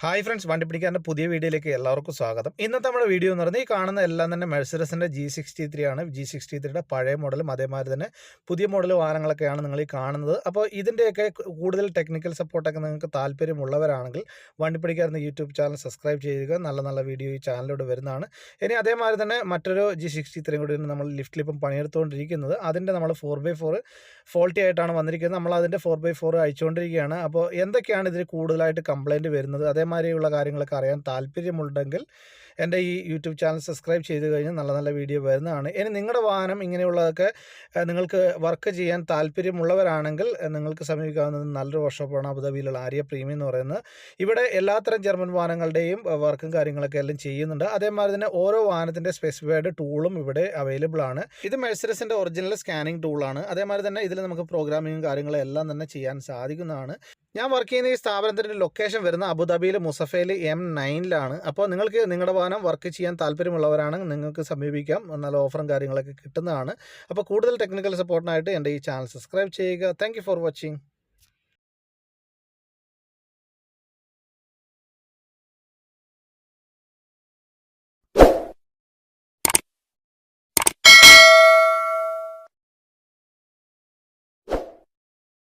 Hi friends, വണ്ടിപ്പിടിക്കാരൻ്റെ പുതിയ വീഡിയോയിലേക്ക് എല്ലാവർക്കും സ്വാഗതം. ഇന്നത്തെ നമ്മുടെ വീഡിയോ എന്ന് പറയുന്നത് ഈ കാണുന്ന എല്ലാം തന്നെ മെഴ്സിഡസിൻ്റെ G63 ആണ്. G63യുടെ പഴയ മോഡലും അതേമാതിരി തന്നെ പുതിയ മോഡൽ വാഹനങ്ങളൊക്കെയാണ് നിങ്ങൾ ഈ കാണുന്നത്. അപ്പോൾ ഇതിൻ്റെയൊക്കെ കൂടുതൽ ടെക്നിക്കൽ സപ്പോർട്ടൊക്കെ നിങ്ങൾക്ക് താല്പര്യമുള്ളവരാണെങ്കിൽ വണ്ടിപ്പിടിക്കാരൻ്റെ യൂട്യൂബ് ചാനൽ സബ്സ്ക്രൈബ് ചെയ്യുക. നല്ല നല്ല വീഡിയോ ഈ ചാനലിലൂടെ വരുന്നതാണ്. ഇനി അതേമാതിരി തന്നെ മറ്റൊരു G63 കൂടി നമ്മൾ ലിഫ്റ്റിൽ ഇപ്പം പണിയെടുത്തുകൊണ്ടിരിക്കുന്നത്. അതിൻ്റെ നമ്മൾ 4x4 ഫോൾട്ടി ആയിട്ടാണ് വന്നിരിക്കുന്നത്. നമ്മൾ അതിൻ്റെ 4x4 അയച്ചുകൊണ്ടിരിക്കുകയാണ്. അപ്പോൾ എന്തൊക്കെയാണ് ഇതിൽ കൂടുതലായിട്ട് കംപ്ലയിൻറ്റ് വരുന്നത്, അതേമാതിരിയുള്ള കാര്യങ്ങളൊക്കെ അറിയാൻ താല്പര്യമുണ്ടെങ്കിൽ എൻ്റെ ഈ യൂട്യൂബ് ചാനൽ സബ്സ്ക്രൈബ് ചെയ്ത് കഴിഞ്ഞാൽ നല്ല നല്ല വീഡിയോ വരുന്നതാണ്. ഇനി നിങ്ങളുടെ വാഹനം ഇങ്ങനെയുള്ളതൊക്കെ നിങ്ങൾക്ക് വർക്ക് ചെയ്യാൻ താല്പര്യമുള്ളവരാണെങ്കിൽ നിങ്ങൾക്ക് സമീപിക്കാവുന്നത് നല്ലൊരു വർക്ക്ഷോപ്പാണ് അബുദാബിയിലുള്ള ആര്യ പ്രീമിയം എന്ന് പറയുന്നത്. ഇവിടെ എല്ലാത്തരം ജർമ്മൻ വാഹനങ്ങളുടെയും വർക്കും കാര്യങ്ങളൊക്കെ എല്ലാം ചെയ്യുന്നുണ്ട്. അതേമാതിരി തന്നെ ഓരോ വാഹനത്തിൻ്റെ സ്പെസിഫൈഡ് ടൂളും ഇവിടെ അവൈലബിൾ ആണ്. ഇത് മെഴ്സിഡസിൻ്റെ ഒറിജിനൽ സ്കാനിങ് ടൂളാണ്. അതേമാതിരി തന്നെ ഇതിൽ നമുക്ക് പ്രോഗ്രാമിങ്ങും കാര്യങ്ങളും എല്ലാം തന്നെ ചെയ്യാൻ സാധിക്കുന്നതാണ്. ഞാൻ വർക്ക് ചെയ്യുന്ന ഈ സ്ഥാപനത്തിൻ്റെ ലൊക്കേഷൻ വരുന്ന അബുദാബിയിലെ മുസഫയിൽ M9-ലാണ്. അപ്പോൾ നിങ്ങൾക്ക് നിങ്ങളുടെ വാഹനം വർക്ക് ചെയ്യാൻ താല്പര്യമുള്ളവരാണെങ്കിൽ നിങ്ങൾക്ക് സമീപിക്കാം. നല്ല ഓഫറും കാര്യങ്ങളൊക്കെ കിട്ടുന്നതാണ്. അപ്പോൾ കൂടുതൽ ടെക്നിക്കൽ സപ്പോർട്ടിനായിട്ട് എൻ്റെ ഈ ചാനൽ സബ്സ്ക്രൈബ് ചെയ്യുക. Thank you for watching.